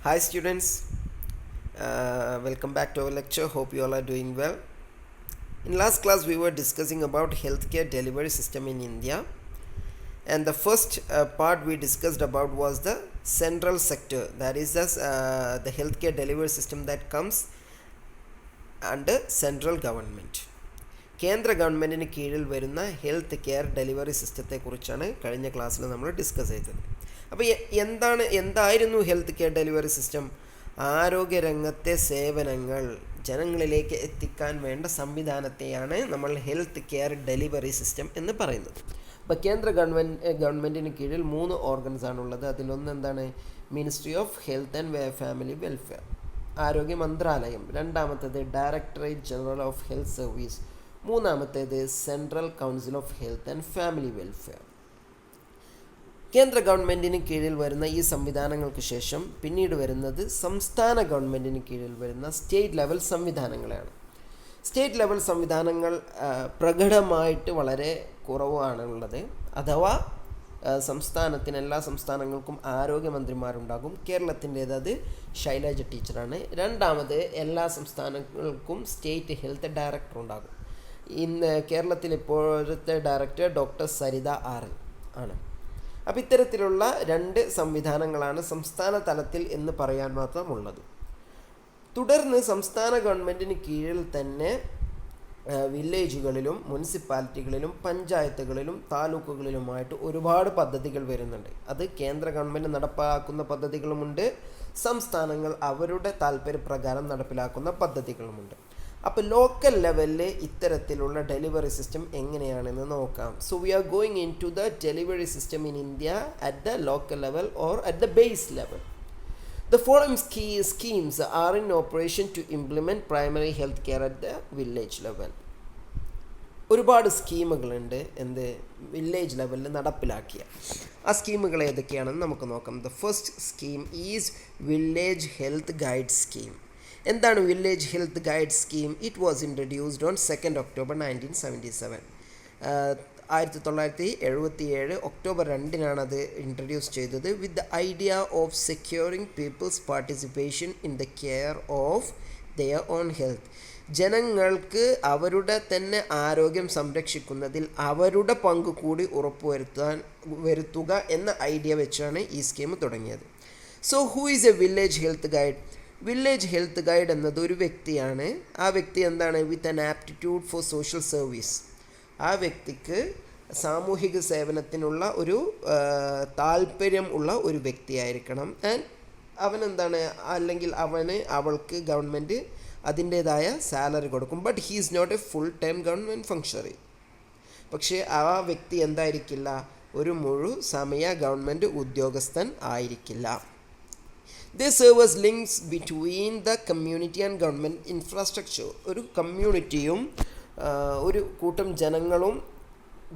Hi students, welcome back to our lecture. Hope you all are doing well. In last class we were discussing about healthcare delivery system in India, and the first part we discussed about was the central sector, that is the healthcare delivery system that comes under central government. കേന്ദ്ര ഗവൺമെൻറ്റിന് കീഴിൽ വരുന്ന health care delivery സിസ്റ്റത്തെക്കുറിച്ചാണ് കഴിഞ്ഞ ക്ലാസ്സിൽ നമ്മൾ discuss ചെയ്തത്. അപ്പോൾ എന്തായിരുന്നു ഹെൽത്ത് കെയർ ഡെലിവറി സിസ്റ്റം? ആരോഗ്യരംഗത്തെ സേവനങ്ങൾ ജനങ്ങളിലേക്ക് എത്തിക്കാൻ വേണ്ട സംവിധാനത്തെയാണ് നമ്മൾ ഹെൽത്ത് കെയർ ഡെലിവറി സിസ്റ്റം എന്ന് പറയുന്നത്. അപ്പോൾ കേന്ദ്ര ഗവൺമെൻറ്റിന് കീഴിൽ 3 ഓർഗൻസ് ആണുള്ളത്. അതിലൊന്ന് എന്താണ്? Ministry of health and family welfare, ആരോഗ്യ മന്ത്രാലയം. രണ്ടാമത്തേത് directorate general of health service. മൂന്നാമത്തേത് central council of health and family welfare. കേന്ദ്ര ഗവൺമെൻറ്റിന് കീഴിൽ വരുന്ന ഈ സംവിധാനങ്ങൾക്ക് ശേഷം പിന്നീട് വരുന്നത് സംസ്ഥാന ഗവൺമെൻറ്റിന് കീഴിൽ വരുന്ന സ്റ്റേറ്റ് ലെവൽ സംവിധാനങ്ങളാണ്. സ്റ്റേറ്റ് ലെവൽ സംവിധാനങ്ങൾ പ്രകടമായിട്ട് വളരെ കുറവാണുള്ളത്. അഥവാ എല്ലാ സംസ്ഥാനങ്ങൾക്കും ആരോഗ്യമന്ത്രിമാരുണ്ടാകും. കേരളത്തിൻ്റേത് അത് ശൈലജ ടീച്ചറാണ്. രണ്ടാമത് എല്ലാ സംസ്ഥാനങ്ങൾക്കും സ്റ്റേറ്റ് ഹെൽത്ത് ഡയറക്ടർ ഉണ്ടാകും. ഇന്ന് കേരളത്തിൽ ഇപ്പോഴത്തെ ഡയറക്ടർ ഡോക്ടർ സരിത ആർ.എൽ. ആണ്. അപ്പോൾ ഇത്തരത്തിലുള്ള 2 സംവിധാനങ്ങളാണ് സംസ്ഥാന തലത്തിൽ എന്ന് പറയാൻ മാത്രമുള്ളത്. തുടർന്ന് സംസ്ഥാന ഗവൺമെൻറ്റിന് കീഴിൽ തന്നെ വില്ലേജുകളിലും മുനിസിപ്പാലിറ്റികളിലും പഞ്ചായത്തുകളിലും താലൂക്കുകളിലുമായിട്ട് ഒരുപാട് പദ്ധതികൾ വരുന്നുണ്ട്. അത് കേന്ദ്ര ഗവൺമെൻറ് നടപ്പാക്കുന്ന പദ്ധതികളുമുണ്ട്, സംസ്ഥാനങ്ങൾ അവരുടെ താല്പര്യപ്രകാരം നടപ്പിലാക്കുന്ന പദ്ധതികളുമുണ്ട്. അപ്പോൾ ലോക്കൽ ലെവലിൽ ഇത്തരത്തിലുള്ള ഡെലിവറി സിസ്റ്റം എങ്ങനെയാണെന്ന് നോക്കാം. So we are going into the delivery system in India at the local level or at the base level. The following schemes are in operation to implement primary health care at the village level. ഒരുപാട് സ്കീമുകളുണ്ട് village ലെവലിൽ നടപ്പിലാക്കിയ. ആ സ്കീമുകൾ ഏതൊക്കെയാണെന്ന് നമുക്ക് നോക്കാം. The first scheme is village health guide scheme. എന്താണ് village health guide scheme? It was introduced on 2 October 1977. 1977 October 2 അത് ഇൻട്രൊഡ്യൂസ് ചെയ്തത്. With the idea of securing people's participation in the care of their own health. ജനങ്ങൾക്ക് അവരുടെ തന്നെ ആരോഗ്യം സംരക്ഷിക്കുന്നതിൽ അവരുടെ പങ്ക് കൂടി വരുത്തുക എന്ന ഐഡിയ വെച്ചാണ് ഈ സ്കീം തുടങ്ങിയത്. So who is A village health guide? Village health guide എന്നത് ഒരു വ്യക്തിയാണ്. ആ വ്യക്തി എന്താണ്? With an aptitude four social service. ആ വ്യക്തിക്ക് സാമൂഹിക സേവനത്തിനുള്ള ഒരു താല്പര്യം ഉള്ള ഒരു വ്യക്തിയായിരിക്കണം. ആൻഡ് അല്ലെങ്കിൽ അവൾക്ക് ഗവൺമെൻറ് അതിൻ്റേതായ സാലറി കൊടുക്കും. But he is not a full time government functionary. പക്ഷേ ആ വ്യക്തി എന്തായിരിക്കില്ല? ഒരു സമയ ഗവൺമെൻറ് ഉദ്യോഗസ്ഥൻ ആയിരിക്കില്ല. They serve as links between the community and government infrastructure. ഒരു കമ്മ്യൂണിറ്റിയും ഒരു കൂട്ടം ജനങ്ങളും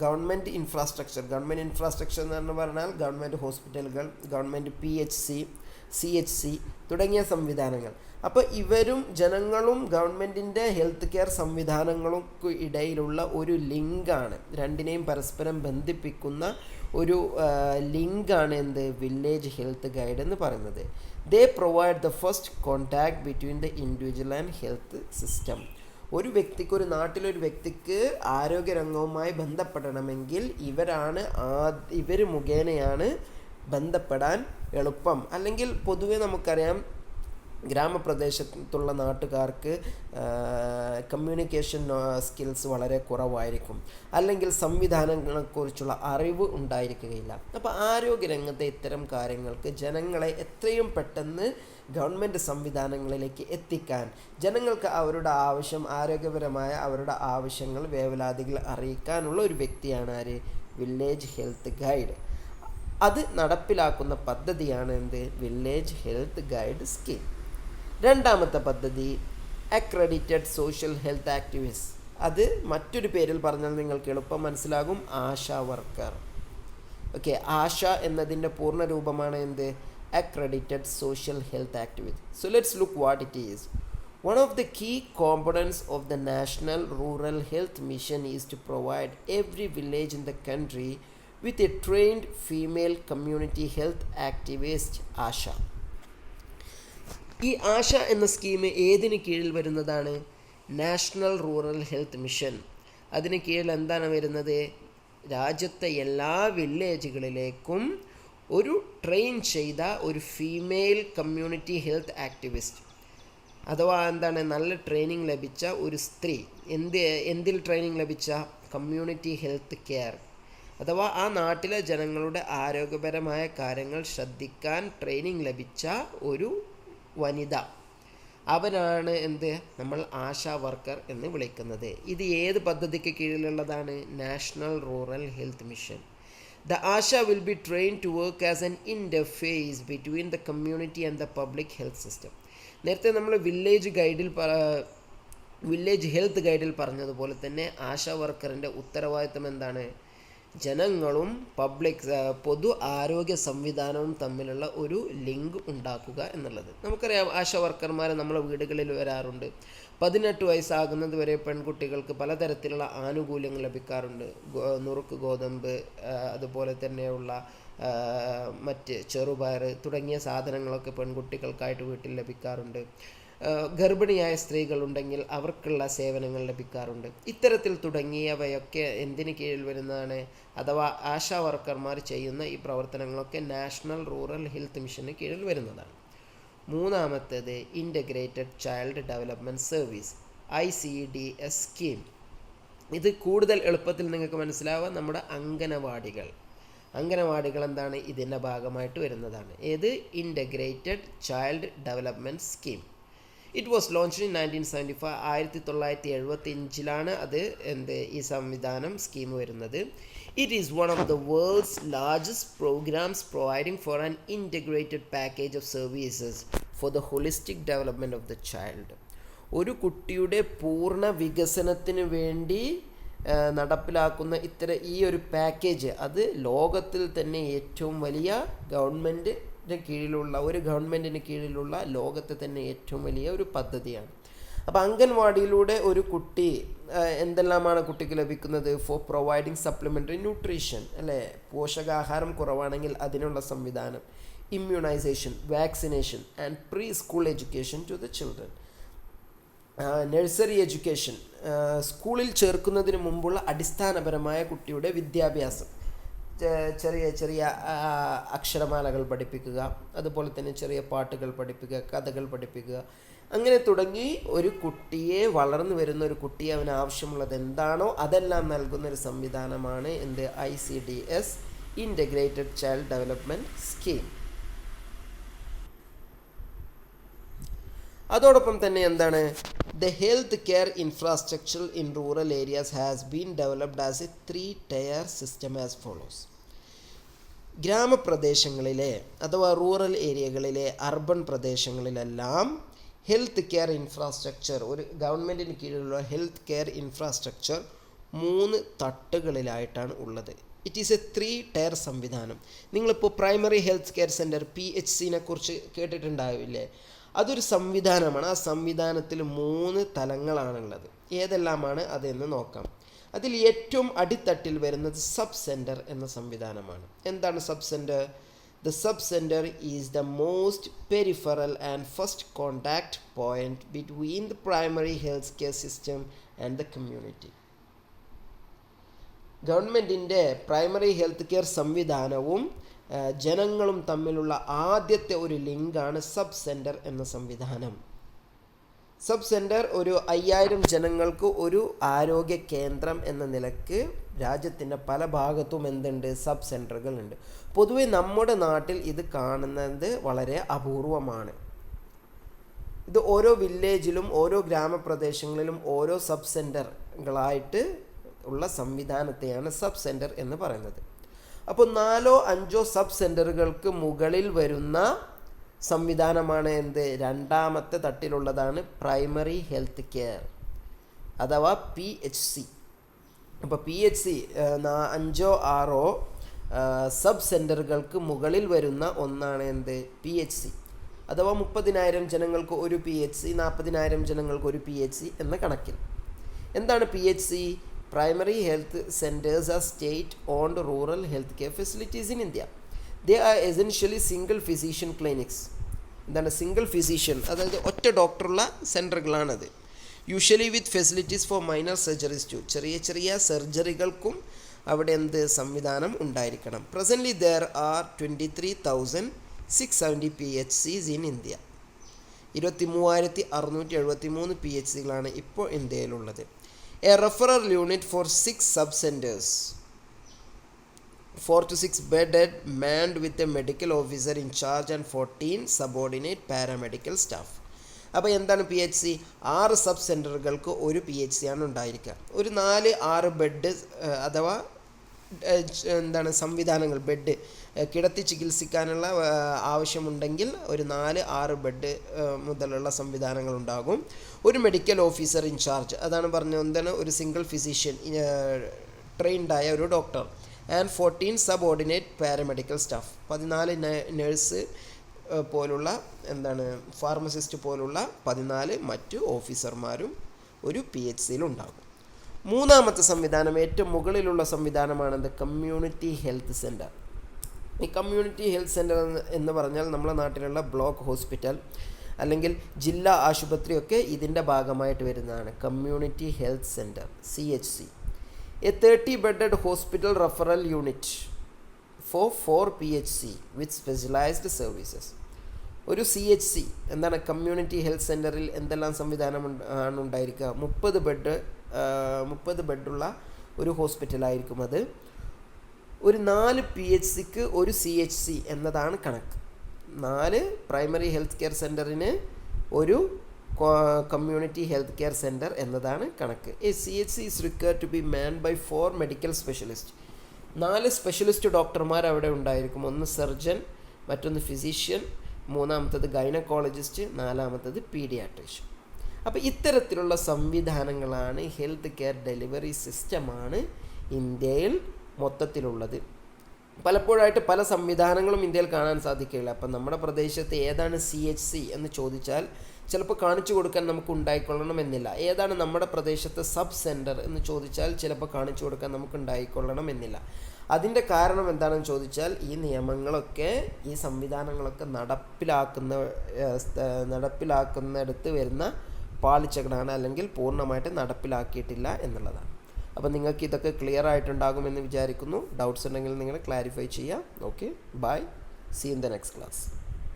ഗവൺമെൻറ് ഇൻഫ്രാസ്ട്രക്ചർ എന്ന് പറഞ്ഞാൽ ഗവൺമെൻറ് ഹോസ്പിറ്റലുകൾ, ഗവൺമെൻറ് PHC, CHC തുടങ്ങിയ സംവിധാനങ്ങൾ. അപ്പോൾ ഇവരും ജനങ്ങളും ഗവൺമെൻറ്റിൻ്റെ ഹെൽത്ത് കെയർ സംവിധാനങ്ങൾക്കും ഇടയിലുള്ള ഒരു ലിങ്കാണ്, രണ്ടിനെയും പരസ്പരം ബന്ധിപ്പിക്കുന്ന ഒരു ലിങ്കാണ് വില്ലേജ് ഹെൽത്ത് ഗൈഡ് എന്ന് പറയുന്നത്. ദേ provide the first contact between the individual and health system. ഒരു നാട്ടിലൊരു വ്യക്തിക്ക് ആരോഗ്യരംഗവുമായി ബന്ധപ്പെടണമെങ്കിൽ ഇവർ മുഖേനയാണ് ബന്ധപ്പെടാൻ എളുപ്പം. അല്ലെങ്കിൽ പൊതുവെ നമുക്കറിയാം, ഗ്രാമപ്രദേശത്തുള്ള നാട്ടുകാർക്ക് കമ്മ്യൂണിക്കേഷൻ സ്കിൽസ് വളരെ കുറവായിരിക്കും, അല്ലെങ്കിൽ സംവിധാനങ്ങളെക്കുറിച്ചുള്ള അറിവ് ഉണ്ടായിരിക്കുകയില്ല. അപ്പോൾ ആരോഗ്യരംഗത്തെ ഇത്തരം കാര്യങ്ങൾക്ക് ജനങ്ങളെ എത്രയും പെട്ടെന്ന് ഗവൺമെൻറ് സംവിധാനങ്ങളിലേക്ക് എത്തിക്കാൻ, ജനങ്ങൾക്ക് ആരോഗ്യപരമായ അവരുടെ ആവശ്യങ്ങൾ, വേവലാതികൾ അറിയിക്കാനുള്ള ഒരു വ്യക്തിയാണ് വില്ലേജ് ഹെൽത്ത് ഗൈഡ്. അത് നടപ്പിലാക്കുന്ന പദ്ധതിയാണ് വില്ലേജ് ഹെൽത്ത് ഗൈഡ് സ്കീം. രണ്ടാമത്തെ പദ്ധതി അക്രഡിറ്റഡ് സോഷ്യൽ ഹെൽത്ത് ആക്ടിവിസ്റ്റ്. അത് മറ്റൊരു പേരിൽ പറഞ്ഞാൽ നിങ്ങൾക്ക് എളുപ്പം മനസ്സിലാകും, ആശാ വർക്കർ. ഓക്കെ, ആശ എന്നതിൻ്റെ പൂർണ്ണ രൂപമാണ് accredited social health activity. So let's look what it is. One of the key components of the National Rural Health Mission is to provide every village in the country with a trained female community health activist, ASHA. ഈ ആശ എന്ന scheme ഏതിന് കീഴിൽ വരുന്നതാണ്? National rural health mission. അതിന് കീഴിൽ എന്താണ് വരുന്നത്? രാജ്യത്തെ എല്ലാ വില്ലേജുകളിലേക്കും ഒരു ട്രെയിൻ ചെയ്ത ഒരു ഫീമെയിൽ കമ്മ്യൂണിറ്റി ഹെൽത്ത് ആക്ടിവിസ്റ്റ്, അഥവാ എന്താണ്, നല്ല ട്രെയിനിങ് ലഭിച്ച ഒരു സ്ത്രീ. എന്തിൽ ട്രെയിനിങ് ലഭിച്ച? കമ്മ്യൂണിറ്റി ഹെൽത്ത് കെയർ, അഥവാ ആ നാട്ടിലെ ജനങ്ങളുടെ ആരോഗ്യപരമായ കാര്യങ്ങൾ ശ്രദ്ധിക്കാൻ ട്രെയിനിങ് ലഭിച്ച ഒരു വനിത. അവനാണ് നമ്മൾ ആശാ വർക്കർ എന്ന് വിളിക്കുന്നത്. ഇത് ഏത് പദ്ധതിക്ക് കീഴിലുള്ളതാണ്? National rural health mission. The ASHA will be trained to work as an interface between the community and the public health system. നേരത്തെ നമ്മൾ വില്ലേജ് ഹെൽത്ത് ഗൈഡിൽ പറഞ്ഞതുപോലെ തന്നെ ആശാ വർക്കറിൻ്റെ ഉത്തരവാദിത്തം എന്താണ്? ജനങ്ങളും പൊതു ആരോഗ്യ സംവിധാനവും തമ്മിലുള്ള ഒരു ലിങ്ക് ഉണ്ടാക്കുക എന്നുള്ളത്. നമുക്കറിയാം, ആശാ വർക്കർമാർ നമ്മളെ വീടുകളിൽ വരാറുണ്ട്. 18 വയസ്സാകുന്നത് വരെ പെൺകുട്ടികൾക്ക് പലതരത്തിലുള്ള ആനുകൂല്യങ്ങൾ ലഭിക്കാറുണ്ട്. നുറുക്ക് ഗോതമ്പ്, അതുപോലെ തന്നെയുള്ള മറ്റ് ചെറുപയർ തുടങ്ങിയ സാധനങ്ങളൊക്കെ പെൺകുട്ടികൾക്കായിട്ട് വീട്ടിൽ ലഭിക്കാറുണ്ട്. ഗർഭിണിയായ സ്ത്രീകളുണ്ടെങ്കിൽ അവർക്കുള്ള സേവനങ്ങൾ ലഭിക്കാറുണ്ട്. ഇത്തരത്തിൽ തുടങ്ങിയവയൊക്കെ എന്തിന് കീഴിൽ വരുന്നതാണ്? അഥവാ ആശാ വർക്കർമാർ ചെയ്യുന്ന ഈ പ്രവർത്തനങ്ങളൊക്കെ നാഷണൽ റൂറൽ ഹെൽത്ത് മിഷന് കീഴിൽ വരുന്നതാണ്. മൂന്നാമത്തേത് integrated child development service, ICDS scheme. ഇത് കൂടുതൽ എളുപ്പത്തിൽ നിങ്ങൾക്ക് മനസ്സിലാവുക നമ്മുടെ അംഗനവാടികൾ എന്താണ്? ഇതിൻ്റെ ഭാഗമായിട്ട് വരുന്നതാണ്. ഏത്? Integrated child development scheme. It was launched in 1975. 1975 അത് ഈ സംവിധാനം സ്കീം വരുന്നത്. It is one of the world's largest programmes providing for an integrated package of services for the holistic development of the child. ഒരു കുട്ടിയുടെ പൂർണ്ണ വികസനത്തിന് വേണ്ടി നടപ്പിലാക്കുന്ന ഈ ഒരു പാക്കേജ്, അത് ലോകത്തിൽ തന്നെ ഏറ്റവും വലിയ ഗവൺമെൻറ്റിന് കീഴിലുള്ള ലോകത്തെ തന്നെ ഏറ്റവും വലിയ ഒരു പദ്ധതിയാണ്. അപ്പോൾ അംഗൻവാടിയിലൂടെ ഒരു കുട്ടി എന്തെല്ലാമാണ് കുട്ടിക്ക് ലഭിക്കുന്നത്? ഫോർ പ്രൊവൈഡിങ് സപ്ലിമെൻ്ററി ന്യൂട്രീഷൻ, അല്ലേ? പോഷകാഹാരം കുറവാണെങ്കിൽ അതിനുള്ള സംവിധാനം, immunisation, vaccination and pre school education to the children, nursery education, സ്കൂളിൽ ചേർക്കുന്നതിന് മുമ്പുള്ള അടിസ്ഥാനപരമായ കുട്ടിയുടെ വിദ്യാഭ്യാസം, ചെറിയ ചെറിയ അക്ഷരമാലകൾ പഠിപ്പിക്കുക, അതുപോലെ തന്നെ ചെറിയ പാട്ടുകൾ പഠിപ്പിക്കുക, കഥകൾ പഠിപ്പിക്കുക, അങ്ങനെ തുടങ്ങി ഒരു കുട്ടിയെ, വളർന്നു വരുന്ന ഒരു കുട്ടിയെ അവന് ആവശ്യമുള്ളത് എന്താണോ അതെല്ലാം നൽകുന്ന ഒരു സംവിധാനമാണ് ICDS, integrated child development scheme. അതോടൊപ്പം തന്നെ എന്താണ്? The health care infrastructure in rural areas has been developed as a 3-tier system as follows. ഗ്രാമപ്രദേശങ്ങളിലെ അഥവാ റൂറൽ ഏരിയകളിലെ അർബൻ പ്രദേശങ്ങളിലെല്ലാം ഹെൽത്ത് കെയർ ഇൻഫ്രാസ്ട്രക്ചർ, ഒരു ഗവൺമെൻറ്റിന് കീഴിലുള്ള ഹെൽത്ത് കെയർ ഇൻഫ്രാസ്ട്രക്ചർ 3 തട്ടുകളിലായിട്ടാണ് ഉള്ളത്. ഇറ്റ് ഈസ് എ 3-tier സംവിധാനം. നിങ്ങളിപ്പോൾ പ്രൈമറി ഹെൽത്ത് കെയർ സെൻറ്റർ PHCനെ കുറിച്ച് കേട്ടിട്ടുണ്ടാവില്ലേ? അതൊരു സംവിധാനമാണ്. ആ സംവിധാനത്തിൽ 3 തലങ്ങളാണുള്ളത്. ഏതെല്ലാമാണ് അതെന്ന് നോക്കാം. അതിൽ ഏറ്റവും അടിത്തട്ടിൽ വരുന്നത് സബ് സെൻറ്റർ എന്ന സംവിധാനമാണ്. എന്താണ് sub centre? The sub centre is the most peripheral and first contact point between the primary health care system and the community. ഗവൺമെൻറ്റിൻ്റെ പ്രൈമറി ഹെൽത്ത് കെയർ സംവിധാനവും ജനങ്ങളും തമ്മിലുള്ള ആദ്യത്തെ ഒരു ലിങ്കാണ് സബ് സെൻറ്റർ എന്ന സംവിധാനം. സബ് സെൻറ്റർ ഒരു 5000 ജനങ്ങൾക്ക് ഒരു ആരോഗ്യ കേന്ദ്രം എന്ന നിലക്ക് രാജ്യത്തിൻ്റെ പല ഭാഗത്തും എന്തുണ്ട്? സബ് സെൻറ്ററുകളുണ്ട്. പൊതുവെ നമ്മുടെ നാട്ടിൽ ഇത് കാണുന്നത് വളരെ അപൂർവമാണ്. ഇത് ഓരോ വില്ലേജിലും ഓരോ ഗ്രാമപ്രദേശങ്ങളിലും ഓരോ സബ് സെൻറ്ററുകളായിട്ട് ഉള്ള സംവിധാനത്തെയാണ് സബ് സെൻറ്റർ എന്ന് പറയുന്നത്. അപ്പോൾ 4-5 സബ് സെൻറ്ററുകൾക്ക് മുകളിൽ വരുന്ന സംവിധാനമാണ് രണ്ടാമത്തെ തട്ടിലുള്ളതാണ് പ്രൈമറി ഹെൽത്ത് കെയർ അഥവാ PHC. അപ്പോൾ PHC 5-6 സബ് സെൻറ്ററുകൾക്ക് മുകളിൽ വരുന്ന ഒന്നാണ് PHC, അഥവാ 30,000 ജനങ്ങൾക്ക് ഒരു PHC, 40,000 ജനങ്ങൾക്ക് ഒരു PHC എന്ന കണക്കിൽ. എന്താണ് PHC? Primary health centers are state-owned rural healthcare facilities in India. They are essentially single physician clinics എന്താണ് സിംഗിൾ ഫിസിഷ്യൻ, അതായത് ഒറ്റ ഡോക്ടറുള്ള സെൻറ്ററുകളാണത്. Usually with facilities for minor surgeries too, ചെറിയ ചെറിയ സർജറികൾക്കും അവിടെ എന്ത് സംവിധാനം ഉണ്ടായിരിക്കണം. Presently there are 23,670 PHCs in India. 23,673 PHCകളാണ് ഇപ്പോൾ ഇന്ത്യയിലുള്ളത്. A referral unit for 6 sub centres, 4 to 6 bedded, manned with a medical officer in charge and 14 subordinate paramedical staff. അപ്പോൾ എന്താണ് PHC? 6 സബ് സെൻറ്ററുകൾക്ക് ഒരു PHC ആണ് ഉണ്ടായിരിക്കുക. ഒരു 4-6 ബെഡ് അഥവാ എന്താണ് സംവിധാനങ്ങൾ, ബെഡ് കിടത്തി ചികിത്സിക്കാനുള്ള ആവശ്യമുണ്ടെങ്കിൽ ഒരു 4-6 ബെഡ് മുതലുള്ള സംവിധാനങ്ങൾ ഉണ്ടാകും. ഒരു മെഡിക്കൽ ഓഫീസർ ഇൻചാർജ്, അതാണ് പറഞ്ഞത്, എന്താണ് ഒരു സിംഗിൾ ഫിസിഷ്യൻ ട്രെയിൻഡായ ഒരു doctor. And 14 subordinate paramedical staff, 14 nurse പോലുള്ള എന്താണ് ഫാർമസിസ്റ്റ് പോലുള്ള 14 മറ്റു ഓഫീസർമാരും ഒരു PHCയിലുണ്ടാകും. മൂന്നാമത്തെ സംവിധാനം, ഏറ്റവും മുകളിലുള്ള സംവിധാനമാണെന്ത്? Community health centre. ഈ കമ്മ്യൂണിറ്റി ഹെൽത്ത് സെൻറ്റർ എന്ന് പറഞ്ഞാൽ നമ്മുടെ നാട്ടിലുള്ള ബ്ലോക്ക് ഹോസ്പിറ്റൽ അല്ലെങ്കിൽ ജില്ലാ ആശുപത്രിയൊക്കെ ഇതിൻ്റെ ഭാഗമായിട്ട് വരുന്നതാണ്. Community health centre CHC. A 30-bedded hospital referral unit for 4 PHC with specialized services. ഒരു CHC എന്താണ് കമ്മ്യൂണിറ്റി ഹെൽത്ത് സെൻറ്ററിൽ എന്തെല്ലാം സംവിധാനം ആണ് ഉണ്ടായിരിക്കുക? 30 ബെഡുള്ള ഒരു ഹോസ്പിറ്റലായിരിക്കും അത്. ഒരു 4 PHCക്ക് ഒരു CHC എന്നതാണ് കണക്ക്. 4 പ്രൈമറി ഹെൽത്ത് കെയർ സെൻറ്ററിന് ഒരു കമ്മ്യൂണിറ്റി ഹെൽത്ത് കെയർ സെൻറ്റർ എന്നതാണ് കണക്ക്. A CHC is required to be manned by 4 medical specialist. 4 specialist ഡോക്ടർമാർ അവിടെ ഉണ്ടായിരിക്കും. ഒന്ന് സർജൻ, മറ്റൊന്ന് ഫിസിഷ്യൻ, മൂന്നാമത്തത് ഗൈനക്കോളജിസ്റ്റ്, നാലാമത്തത് പീഡിയാട്രീഷ്യൻ. അപ്പോൾ ഇത്തരത്തിലുള്ള സംവിധാനങ്ങളാണ് ഹെൽത്ത് കെയർ ഡെലിവറി സിസ്റ്റമാണ് ഇന്ത്യയിൽ മൊത്തത്തിലുള്ളത്. പലപ്പോഴായിട്ട് പല സംവിധാനങ്ങളും ഇന്ത്യയിൽ കാണാൻ സാധിക്കില്ല. അപ്പം നമ്മുടെ പ്രദേശത്ത് ഏതാണ് CHC എന്ന് ചോദിച്ചാൽ ചിലപ്പോൾ കാണിച്ചു കൊടുക്കാൻ നമുക്ക് ഉണ്ടായിക്കൊള്ളണമെന്നില്ല. ഏതാണ് നമ്മുടെ പ്രദേശത്ത് സബ് സെൻറ്റർ എന്ന് ചോദിച്ചാൽ ചിലപ്പോൾ കാണിച്ചു കൊടുക്കാൻ നമുക്ക് ഉണ്ടായിക്കൊള്ളണമെന്നില്ല. അതിൻ്റെ കാരണം എന്താണെന്ന് ചോദിച്ചാൽ ഈ നിയമങ്ങളൊക്കെ, ഈ സംവിധാനങ്ങളൊക്കെ നടപ്പിലാക്കുന്നിടത്ത് വരുന്ന പാളിച്ചകളാണ്, അല്ലെങ്കിൽ പൂർണ്ണമായിട്ട് നടപ്പിലാക്കിയിട്ടില്ല എന്നുള്ളതാണ്. അപ്പോൾ നിങ്ങൾക്ക് ഇതൊക്കെ ക്ലിയർ ആയിട്ടുണ്ടാകുമെന്ന് വിചാരിക്കുന്നു. ഡൗട്ട്സ് ഉണ്ടെങ്കിൽ നിങ്ങൾ ക്ലാരിഫൈ ചെയ്യുക. Okay, bye, see in the next class.